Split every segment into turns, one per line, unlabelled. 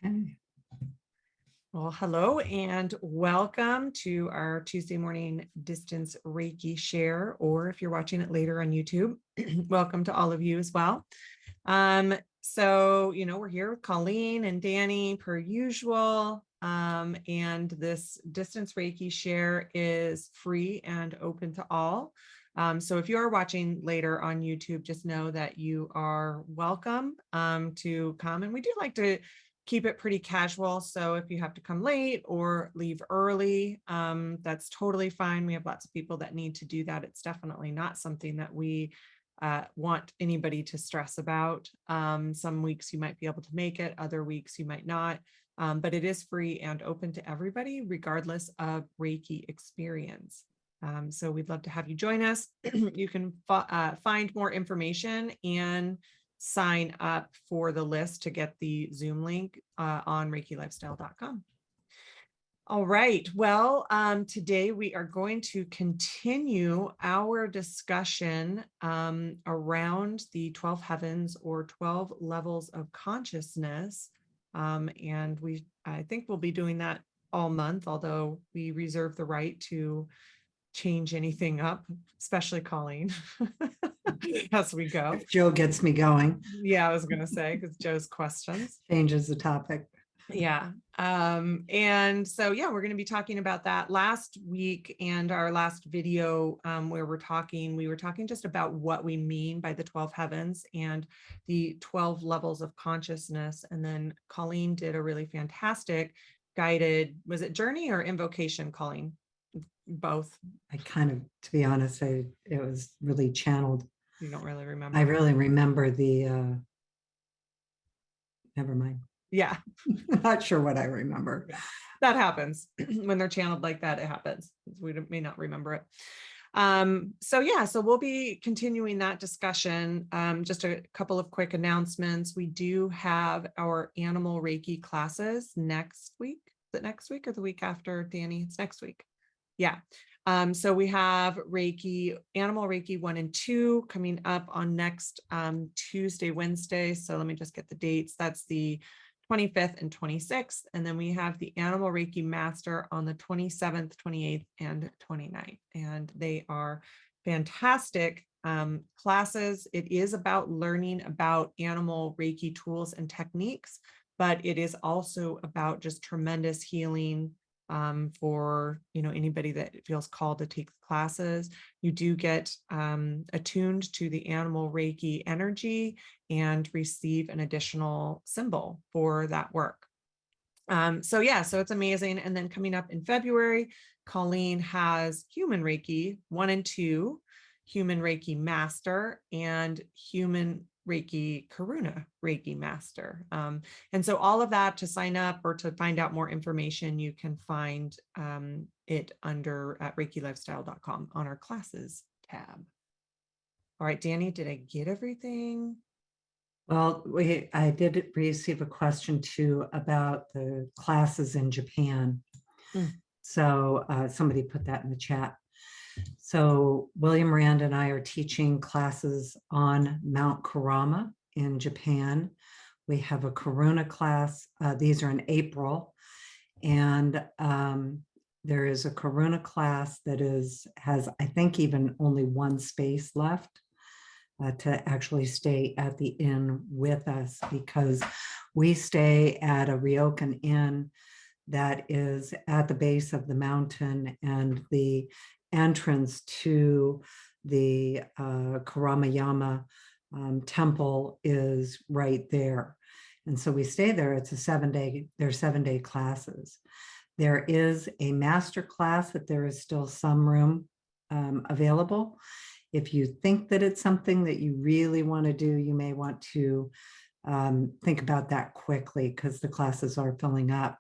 Okay.
Well, hello and welcome to our Tuesday morning distance Reiki share, or if you're watching it later on YouTube, welcome to all of you as well. We're here with Colleen and Danny per usual, and this distance Reiki share is free and open to all. So if you are watching later on YouTube, just know that you are welcome to come, and we do like to keep it pretty casual. So if you have to come late or leave early, that's totally fine. We have lots of people that need to do that. It's definitely not something that we want anybody to stress about. Some weeks you might be able to make it, other weeks you might not, but it is free and open to everybody, regardless of Reiki experience. So we'd love to have you join us. You can find more information and sign up for the list to get the Zoom link on ReikiLifestyle.com. All right. Well, today we are going to continue our discussion around the 12 heavens or 12 levels of consciousness. And I think we'll be doing that all month, although we reserve the right to change anything up, especially Colleen, as we go.
If Joe gets me going,
Yeah, I was going to say, because Joe's questions.
changes the topic.
Yeah. We're going to be talking about that last week and our last video where we were talking just about what we mean by the 12 heavens and the 12 levels of consciousness. And then Colleen did a really fantastic guided, was it journey or invocation, Colleen? Both.
I kind of, to be honest, it was really channeled.
You don't really remember.
I really remember the, never mind.
Yeah.
I'm not sure what I remember.
Yeah. That happens when they're channeled like that. It happens. We may not remember it. So we'll be continuing that discussion. Just a couple of quick announcements. We do have our animal Reiki classes next week. Is it next week or the week after, Danny? It's next week. Yeah. So we have Animal Reiki 1 and 2 coming up on next Tuesday, Wednesday. So let me just get the dates. That's the 25th and 26th. And then we have the Animal Reiki Master on the 27th, 28th, and 29th. And they are fantastic classes. It is about learning about animal Reiki tools and techniques, but it is also about just tremendous healing for anybody that feels called to take the classes. You do get attuned to the animal Reiki energy and receive an additional symbol for that work. So it's amazing. And then coming up in February, Colleen has Human Reiki 1 and 2, Human Reiki Master, and Human Reiki Karuna Reiki Master. And so all of that, to sign up or to find out more information, you can find it under at ReikiLifestyle.com on our classes tab. All right, Danny, did I get everything?
Well, I did receive a question too about the classes in Japan. So somebody put that in the chat. So William Rand and I are teaching classes on Mount Kurama in Japan. We have a Karuna class. These are in April. And there is a Karuna class that has, I think, even only one space left to actually stay at the inn with us, because we stay at a Ryokan inn that is at the base of the mountain, and the entrance to the Karamayama temple is right there. And so we stay there. It's they're 7-day classes. There is a master class that there is still some room available. If you think that it's something that you really want to do, you may want to think about that quickly, because the classes are filling up.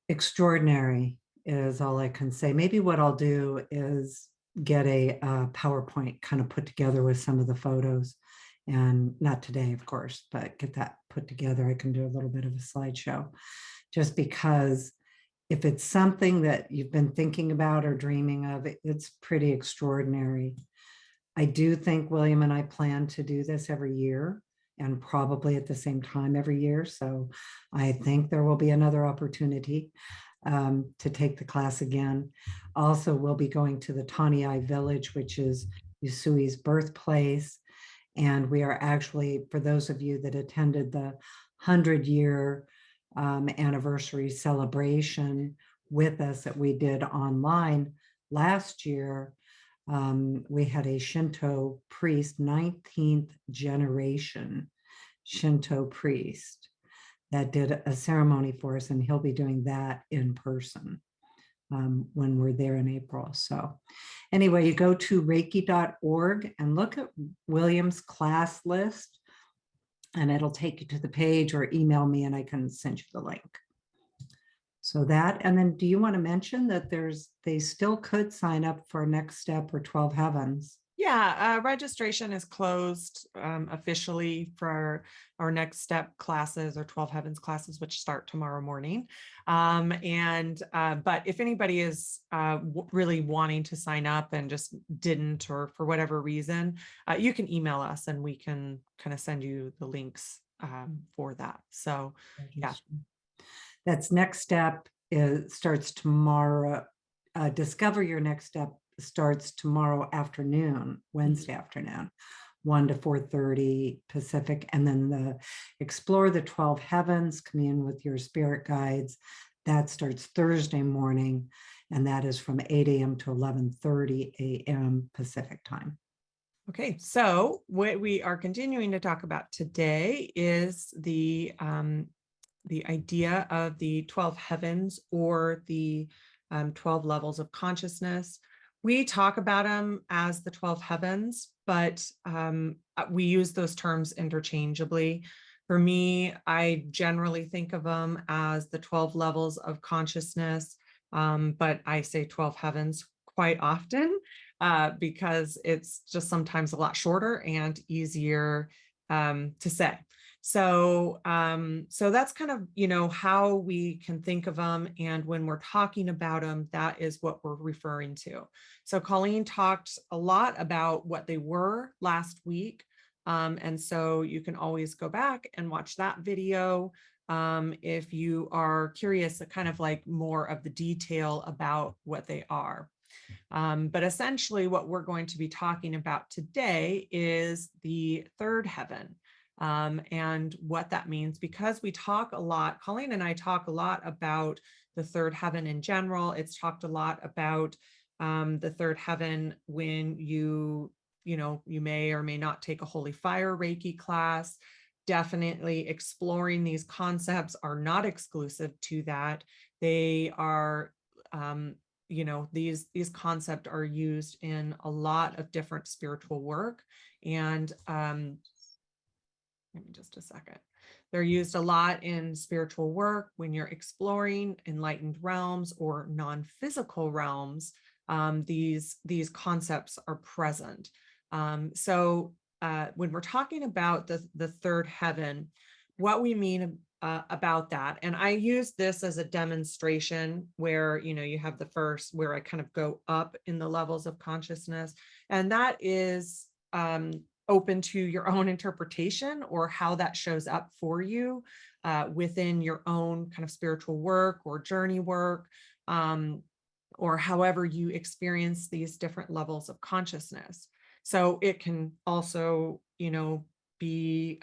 Extraordinary is all I can say. Maybe what I'll do is get a PowerPoint kind of put together with some of the photos, and not today, of course, but get that put together. I can do a little bit of a slideshow, just because if it's something that you've been thinking about or dreaming of, it's pretty extraordinary. I do think William and I plan to do this every year and probably at the same time every year. So I think there will be another opportunity to take the class again. Also, we'll be going to the Taniai village, which is Usui's birthplace. And we are actually, for those of you that attended the 100-year anniversary celebration with us that we did online last year, we had a Shinto priest, 19th generation Shinto priest, that did a ceremony for us, and he'll be doing that in person when we're there in April. So anyway, you go to reiki.org and look at William's class list, and it'll take you to the page, or email me and I can send you the link. So that, and then do you want to mention that they still could sign up for Next Step or 12 Heavens?
Yeah, registration is closed officially for our Next Step classes, or 12 Heavens classes, which start tomorrow morning. But if anybody is really wanting to sign up and just didn't, or for whatever reason, you can email us and we can kind of send you the links for that. So yeah.
That's Next Step starts tomorrow. Discover Your Next Step starts tomorrow afternoon, Wednesday afternoon, 1 to 4:30 Pacific. And then the Explore the 12 Heavens, Commune with Your Spirit Guides, that starts Thursday morning, and that is from 8 a.m. to 11:30 a.m. Pacific time.
Okay, so what we are continuing to talk about today is the idea of the 12 heavens, or the 12 levels of consciousness. We talk about them as the 12 heavens, but we use those terms interchangeably. For me, I generally think of them as the 12 levels of consciousness, but I say 12 heavens quite often because it's just sometimes a lot shorter and easier to say. So that's kind of, how we can think of them. And when we're talking about them, that is what we're referring to. So Colleen talked a lot about what they were last week. And so you can always go back and watch that video if you are curious, kind of like more of the detail about what they are. But essentially what we're going to be talking about today is the third heaven. And what that means, because we talk a lot, Colleen and I talk a lot about the third heaven in general. It's talked a lot about the third heaven when you may or may not take a holy fire Reiki class. Definitely exploring these concepts are not exclusive to that. They are, these concepts are used in a lot of different spiritual work. And give me just a second. They're used a lot in spiritual work when you're exploring enlightened realms or non-physical realms. These concepts are present. So when we're talking about the third heaven, what we mean about that, and I use this as a demonstration where you have the first, where I kind of go up in the levels of consciousness, and that is open to your own interpretation, or how that shows up for you within your own kind of spiritual work or journey work, or however you experience these different levels of consciousness. So it can also, be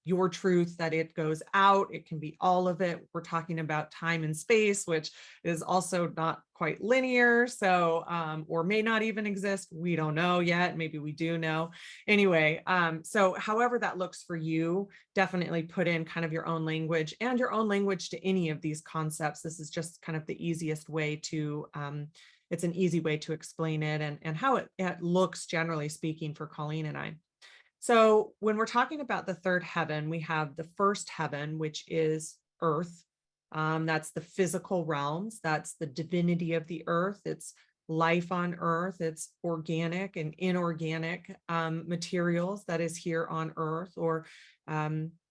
your truth, that it goes out. It can be all of it. We're talking about time and space, which is also not quite linear. So, or may not even exist. We don't know yet. Maybe we do know. Anyway, so however that looks for you, definitely put in kind of your own language, and your own language to any of these concepts. This is just kind of the easiest way to, it's an easy way to explain it, and how it looks, generally speaking, for Colleen and I. So when we're talking about the third heaven, we have the first heaven, which is earth. That's the physical realms. That's the divinity of the earth. It's life on earth. It's organic and inorganic materials that is here on earth, or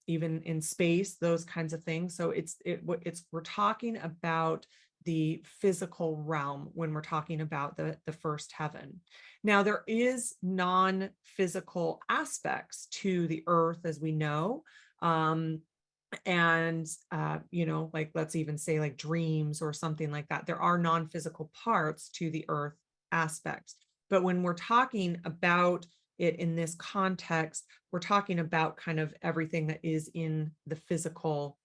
even in space, those kinds of things. So we're talking about the physical realm when we're talking about the first heaven. Now, there is non-physical aspects to the earth, as we know. And like, let's even say like dreams or something like that. There are non-physical parts to the earth aspects. But when we're talking about it in this context, we're talking about kind of everything that is in the physical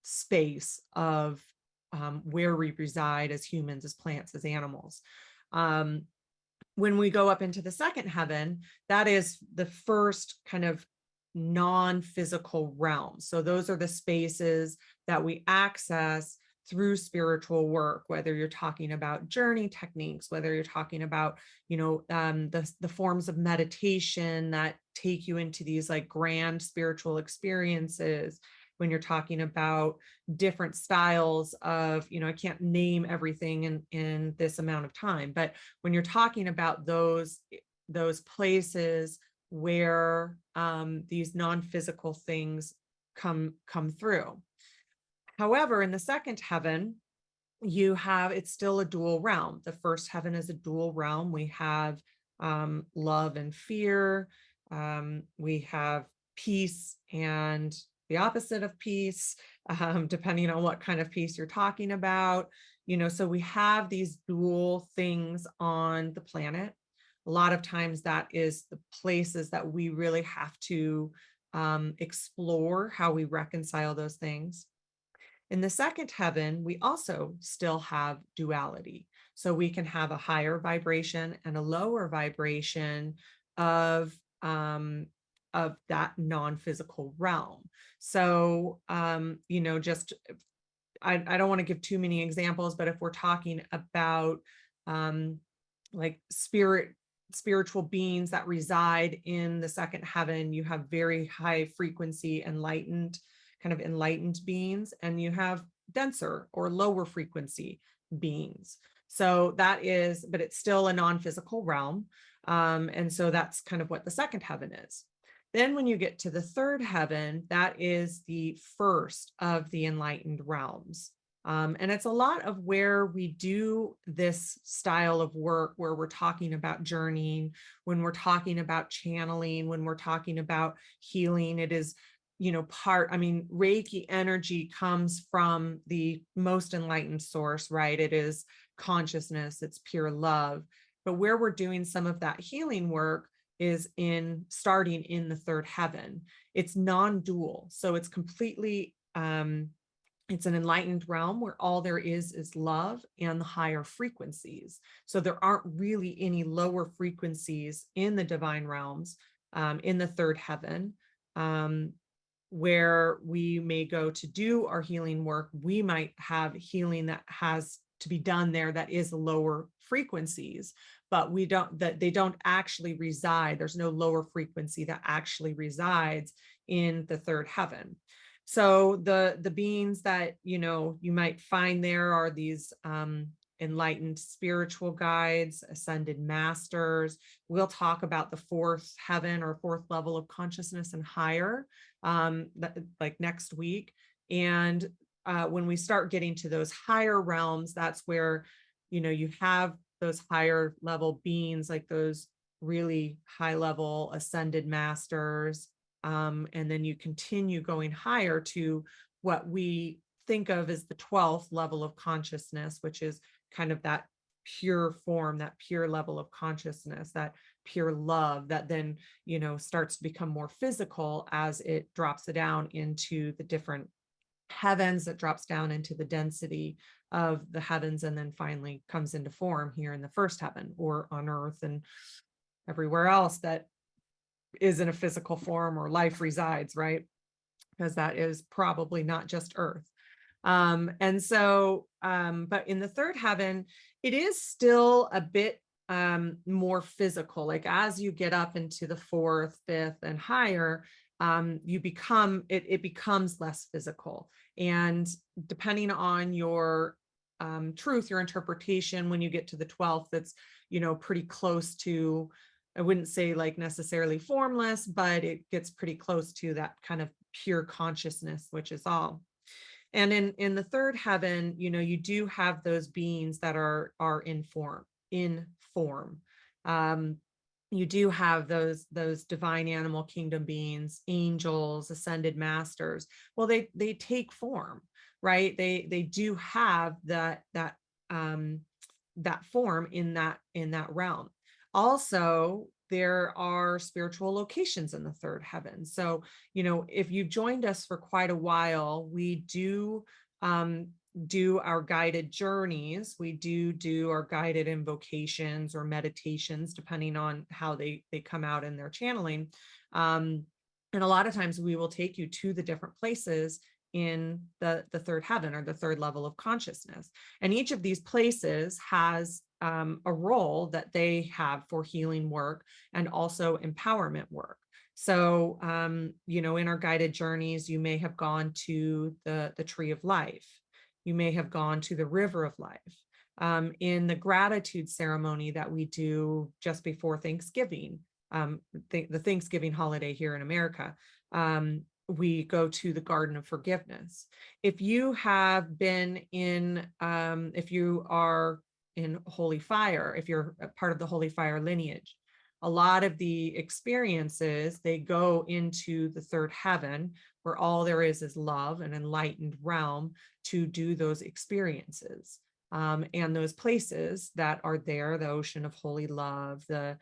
space of where we reside as humans, as plants, as animals. When we go up into the second heaven, that is the first kind of non-physical realm. So those are the spaces that we access through spiritual work, whether you're talking about journey techniques, whether you're talking about, the forms of meditation that take you into these like grand spiritual experiences. When you're talking about different styles of, I can't name everything in this amount of time, but when you're talking about those places where these non-physical things come through. However, in the second heaven, it's still a dual realm. The first heaven is a dual realm. We have love and fear. We have peace and the opposite of peace, depending on what kind of peace you're talking about. So we have these dual things on the planet. A lot of times that is the places that we really have to explore how we reconcile those things. In the second heaven, we also still have duality. So we can have a higher vibration and a lower vibration of that non-physical realm. So, just, I don't want to give too many examples, but if we're talking about like spiritual beings that reside in the second heaven, you have very high frequency enlightened beings, and you have denser or lower frequency beings. So but it's still a non-physical realm. And so that's kind of what the second heaven is. Then when you get to the third heaven, that is the first of the enlightened realms. And it's a lot of where we do this style of work, where we're talking about journeying, when we're talking about channeling, when we're talking about healing. It is, Reiki energy comes from the most enlightened source, right? It is consciousness, it's pure love. But where we're doing some of that healing work is starting in the third heaven. It's non-dual. So it's completely, it's an enlightened realm where all there is love and the higher frequencies. So there aren't really any lower frequencies in the divine realms, in the third heaven, where we may go to do our healing work. We might have healing that has to be done there that is lower frequencies, but they don't actually reside. There's no lower frequency that actually resides in the third heaven. So the beings that you might find there are these enlightened spiritual guides, ascended masters. We'll talk about the fourth heaven or fourth level of consciousness and higher, like next week. And when we start getting to those higher realms, that's where you have those higher level beings, like those really high level ascended masters. And then you continue going higher to what we think of as the 12th level of consciousness, which is kind of that pure form, that pure level of consciousness, that pure love that then, starts to become more physical as it drops it down into the different heavens, that drops down into the density of the heavens, and then finally comes into form here in the first heaven, or on earth and everywhere else that is in a physical form or life resides, right? Because that is probably not just earth. But in the third heaven, it is still a bit more physical. Like as you get up into the fourth, fifth, and higher, it becomes less physical. And depending on your truth, your interpretation, when you get to the 12th, it's, pretty close to, I wouldn't say like necessarily formless, but it gets pretty close to that kind of pure consciousness, which is all. And in the third heaven, you do have those beings that are in form. You do have those divine animal kingdom beings, angels, ascended masters. Well, they take form, right? They do have that form in that realm. Also, there are spiritual locations in the third heaven. So, if you've joined us for quite a while, we do our guided journeys. We do our guided invocations or meditations, depending on how they come out in their channeling. And a lot of times we will take you to the different places in the third heaven, or the third level of consciousness. And each of these places has a role that they have for healing work and also empowerment work. So, in our guided journeys, you may have gone to the tree of life. You may have gone to the river of life. In the gratitude ceremony that we do just before Thanksgiving, the Thanksgiving holiday here in America, we go to the Garden of Forgiveness. If you have been if you are in Holy Fire, if you're a part of the Holy Fire lineage, a lot of the experiences, they go into the third heaven, where all there is love, an enlightened realm to do those experiences. And those places that are there, the ocean of holy love, the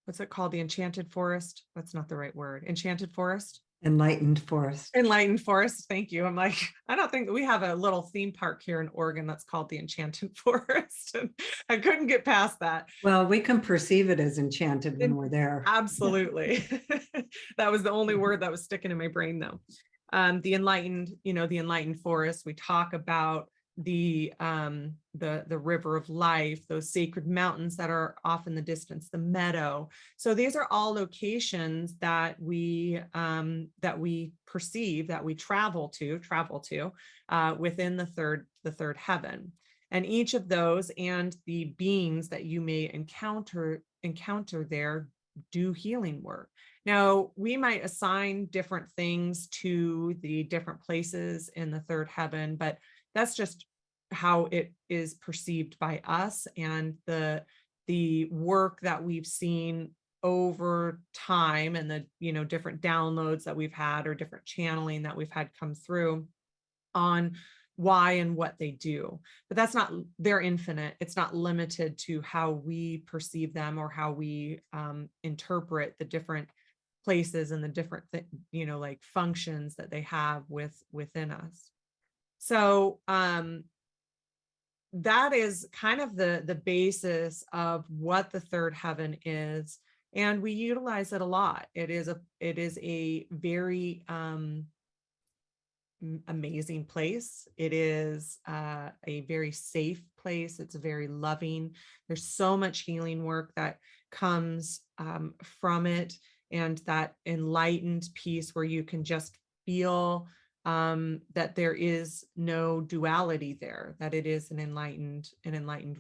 what's it called? The enchanted forest? That's not the right word. Enchanted forest?
Enlightened forest.
Enlightened forest. Thank you. I'm like, I don't think we have a little theme park here in Oregon that's called the Enchanted Forest. And I couldn't get past that.
Well, we can perceive it as enchanted when we're there.
Absolutely. That was the only word that was sticking in my brain, though. The enlightened forest. We talk about the river of life, those sacred mountains that are off in the distance, the meadow. So these are all locations that we perceive, that we travel to within the third heaven. And each of those and the beings that you may encounter there do healing work. Now, we might assign different things to the different places in the third heaven, but that's just how it is perceived by us, and the work that we've seen over time, and the different downloads that we've had, or different channeling that we've had come through on why and what they do. But they're infinite. It's not limited to how we perceive them or how we interpret the different places and the different like functions that they have within us. So that is kind of the basis of what the third heaven is, and we utilize it a lot. It is a very amazing place. It is a very safe place. It's very loving. There's so much healing work that comes from it, and that enlightened peace where you can just feel that there is no duality there, that it is an enlightened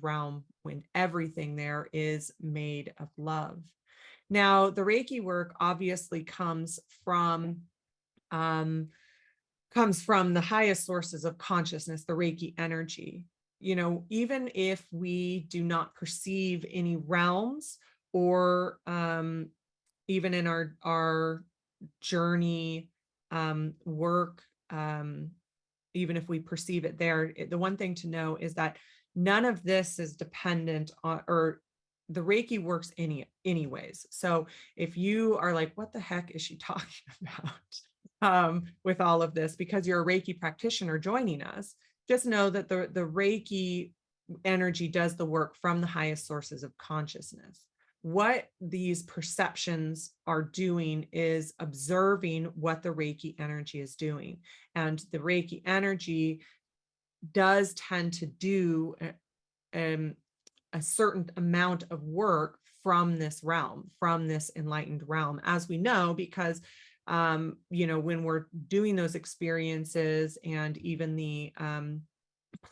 realm when everything there is made of love. Now, the Reiki work obviously comes from the highest sources of consciousness, the Reiki energy. Even if we do not perceive any realms, or even in our journey work, even if we perceive it there, the one thing to know is that none of this is dependent on, or the Reiki works anyways. So if you are like, what the heck is she talking about with all of this, because you're a Reiki practitioner joining us, just know that the Reiki energy does the work from the highest sources of consciousness. What these perceptions are doing is observing what the Reiki energy is doing. And the Reiki energy does tend to do a certain amount of work from this realm, from this enlightened realm, as we know, because when we're doing those experiences and even the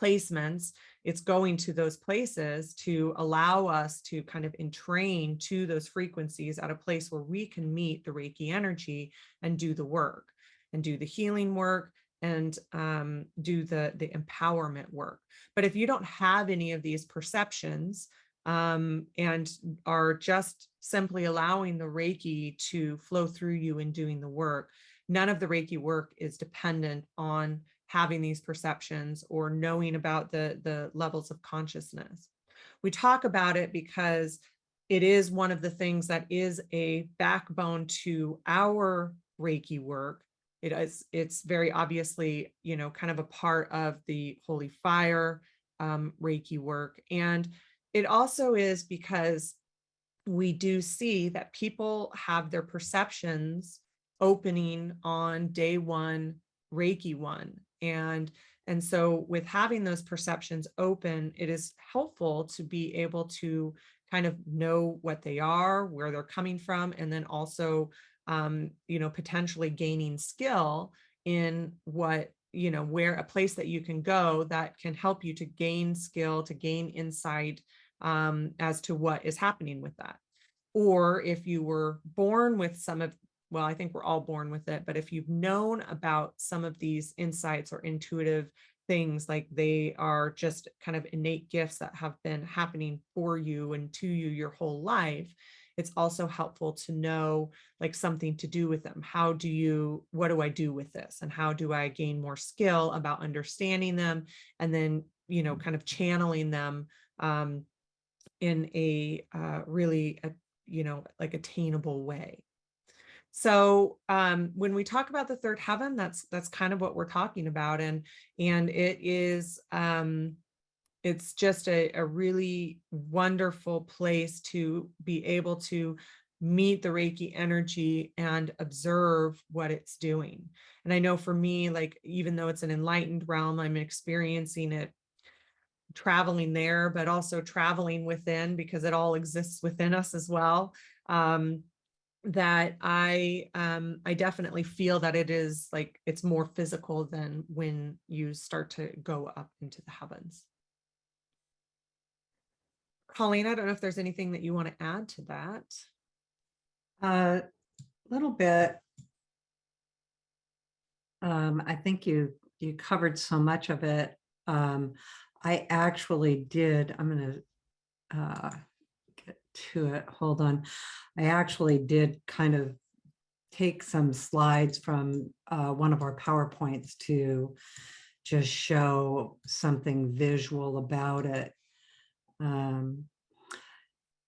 placements, it's going to those places to allow us to kind of entrain to those frequencies at a place where we can meet the Reiki energy and do the work. and do the healing work and do the empowerment work. But if you don't have any of these perceptions and are just simply allowing the Reiki to flow through you and doing the work, none of the Reiki work is dependent on having these perceptions or knowing about the levels of consciousness. We talk about it because it is one of the things that is a backbone to our Reiki work. It's very obviously, kind of a part of the holy fire Reiki work. And it also is because we do see that people have their perceptions opening on day one, Reiki 1. And so with having those perceptions open, it is helpful to be able to kind of know what they are, where they're coming from, and then also, potentially gaining skill in what, where a place that you can go that can help you to gain skill, to gain insight as to what is happening with that. Or if you were born with well, I think we're all born with it, but if you've known about some of these insights or intuitive things, like they are just kind of innate gifts that have been happening for you and to you your whole life, it's also helpful to know like something to do with them. What do I do with this? And how do I gain more skill about understanding them? And then, kind of channeling them in a really, like attainable way. So when we talk about the third heaven, that's kind of what we're talking about. And it is, it's just a really wonderful place to be able to meet the Reiki energy and observe what it's doing. And I know for me, like, even though it's an enlightened realm, I'm experiencing it traveling there, but also traveling within, because it all exists within us as well. That I definitely feel that it is like it's more physical than when you start to go up into the heavens. Colleen, I don't know if there's anything that you want to add to that.
A little bit. I think you covered so much of it. I actually did. I'm going to get to it. Hold on. I actually did kind of take some slides from one of our PowerPoints to just show something visual about it.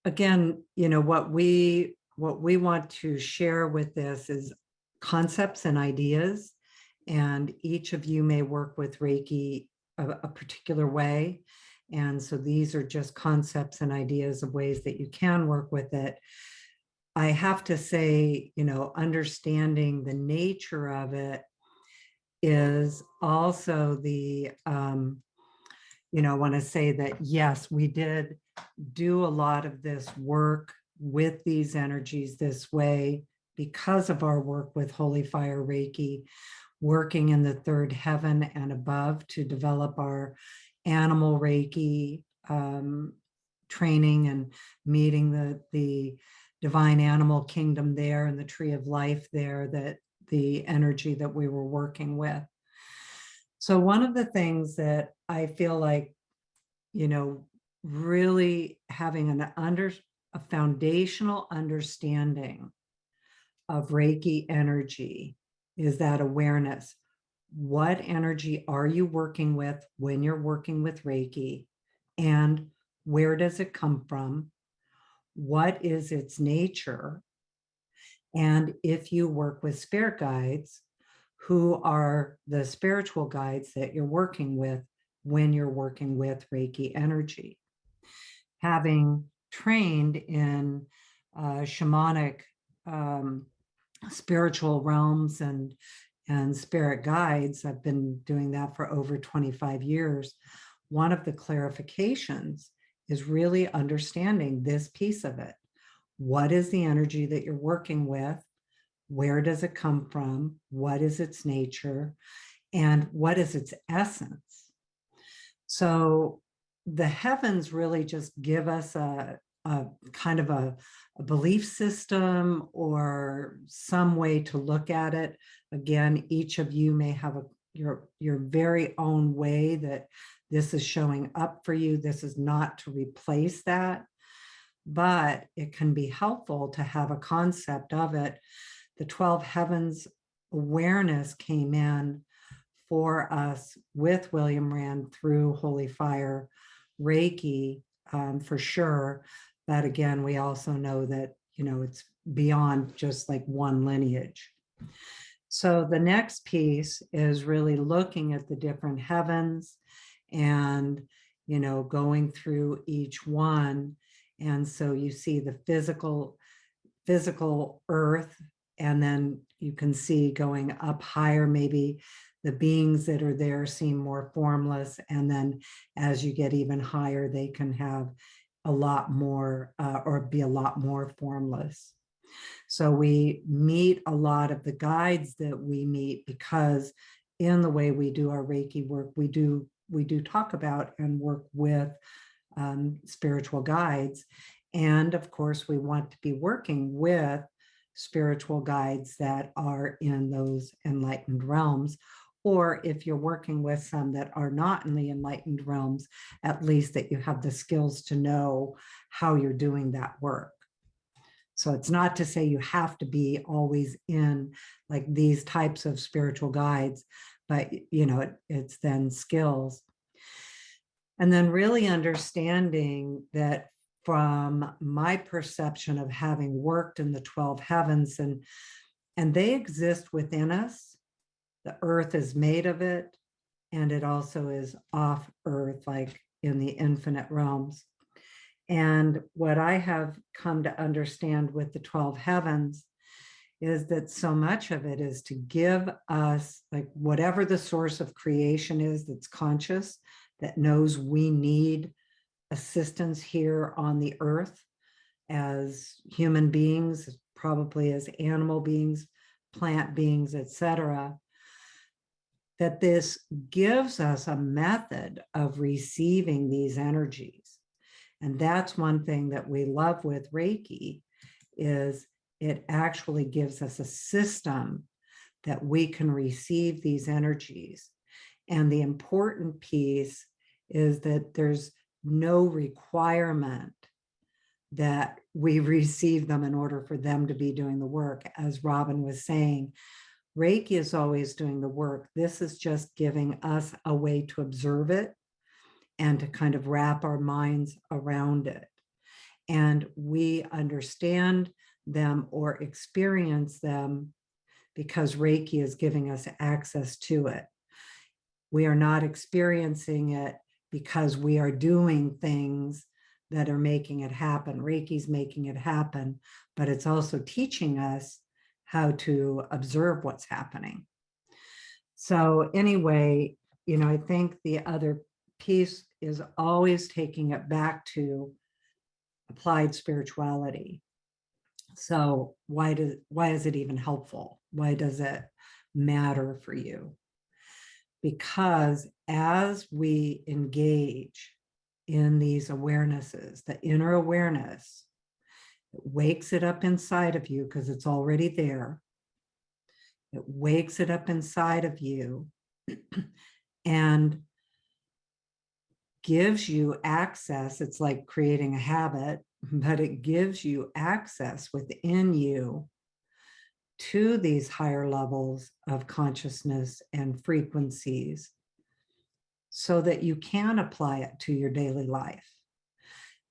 Again, what we want to share with this is concepts and ideas, and each of you may work with Reiki a particular way. And so these are just concepts and ideas of ways that you can work with it. I have to say, understanding the nature of it is also I want to say that, yes, we did do a lot of this work with these energies this way because of our work with Holy Fire Reiki, working in the third heaven and above to develop our animal Reiki training and meeting the divine animal kingdom there and the tree of life there, that the energy that we were working with. So one of the things that I feel like, really having a foundational understanding of Reiki energy is that awareness. What energy are you working with when you're working with Reiki? And where does it come from? What is its nature? And if you work with spirit guides, who are the spiritual guides that you're working with when you're working with Reiki energy? Having trained in shamanic spiritual realms and spirit guides, I've been doing that for over 25 years. One of the clarifications is really understanding this piece of it. What is the energy that you're working with? Where does it come from? What is its nature? And what is its essence? So the heavens really just give us a kind of a belief system or some way to look at it. Again, each of you may have your very own way that this is showing up for you. This is not to replace that, but it can be helpful to have a concept of it. The 12 heavens awareness came in for us with William Rand through Holy Fire, Reiki, for sure. But again, we also know that, it's beyond just like one lineage. So the next piece is really looking at the different heavens and, going through each one. And so you see the physical earth, and then you can see going up higher, maybe the beings that are there seem more formless. And then as you get even higher, they can have a lot more or be a lot more formless. So we meet a lot of the guides that we meet because in the way we do our Reiki work, we do talk about and work with spiritual guides. And of course, we want to be working with spiritual guides that are in those enlightened realms. Or if you're working with some that are not in the enlightened realms, at least that you have the skills to know how you're doing that work. So it's not to say you have to be always in like these types of spiritual guides, but it's then skills. And then really understanding that from my perception of having worked in the 12 heavens, and they exist within us. The earth is made of it, and it also is off earth, like in the infinite realms. And what I have come to understand with the 12 heavens is that so much of it is to give us, like, whatever the source of creation is that's conscious, that knows we need assistance here on the earth as human beings, probably as animal beings, plant beings, etc., that this gives us a method of receiving these energies. And that's one thing that we love with Reiki, is it actually gives us a system that we can receive these energies. And the important piece is that there's no requirement that we receive them in order for them to be doing the work. As Robyn was saying, Reiki is always doing the work. This is just giving us a way to observe it and to kind of wrap our minds around it. And we understand them or experience them because Reiki is giving us access to it. We are not experiencing it because we are doing things that are making it happen. Reiki's making it happen, but it's also teaching us how to observe what's happening. So anyway, I think the other piece is always taking it back to applied spirituality. So why is it even helpful? Why does it matter for you? Because as we engage in these awarenesses, the inner awareness, it wakes it up inside of you because it's already there. It wakes it up inside of you and gives you access. It's like creating a habit, but it gives you access within you to these higher levels of consciousness and frequencies so that you can apply it to your daily life.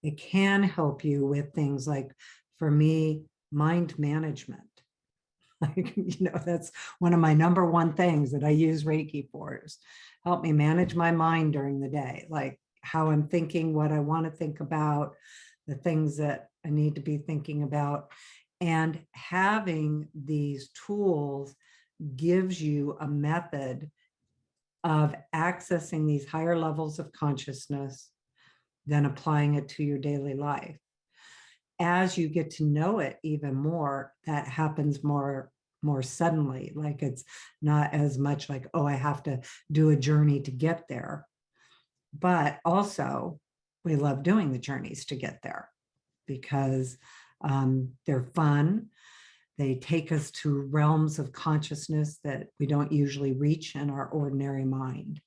It can help you with things like, for me, mind management. Like, that's one of my number one things that I use Reiki for, is help me manage my mind during the day, like how I'm thinking, what I want to think about, the things that I need to be thinking about. And having these tools gives you a method of accessing these higher levels of consciousness, then applying it to your daily life. As you get to know it even more, that happens more suddenly. Like, it's not as much like, oh, I have to do a journey to get there. But also, we love doing the journeys to get there. because they're fun. They take us to realms of consciousness that we don't usually reach in our ordinary mind.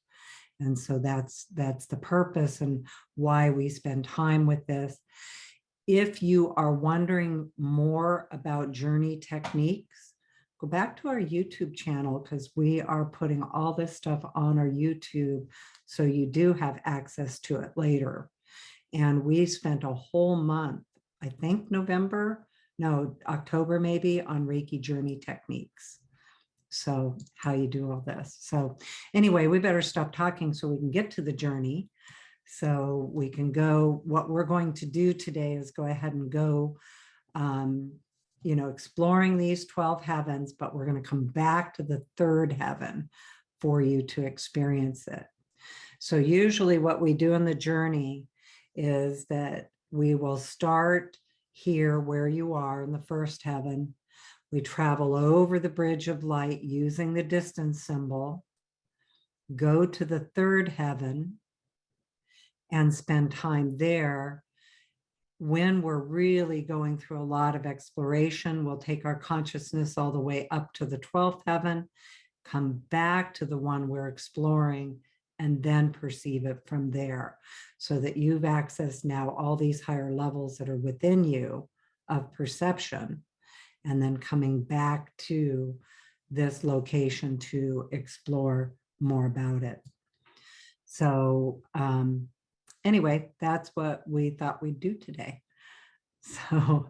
And so that's the purpose and why we spend time with this. If you are wondering more about journey techniques, go back to our YouTube channel, because we are putting all this stuff on our YouTube, so you do have access to it later. And we spent a whole month, I think October maybe, on Reiki journey techniques. So how you do all this. So anyway, we better stop talking so we can get to the journey. So we can go, what we're going to do today is go ahead and go, exploring these 12 heavens, but we're going to come back to the third heaven for you to experience it. So usually what we do in the journey is that we will start here where you are in the first heaven. We travel over the bridge of light using the distance symbol, go to the third heaven, and spend time there. When we're really going through a lot of exploration, we'll take our consciousness all the way up to the 12th heaven, come back to the one we're exploring, and then perceive it from there, so that you've accessed now all these higher levels that are within you of perception, and then coming back to this location to explore more about it. So anyway, that's what we thought we'd do today. So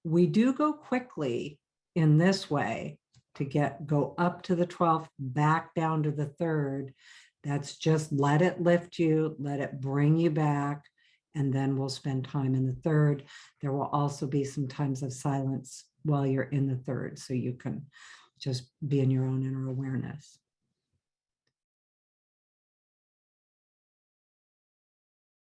we do go quickly in this way to go up to the 12th, back down to the third. That's just let it lift you, let it bring you back, and then we'll spend time in the third. There will also be some times of silence while you're in the third, so you can just be in your own inner awareness.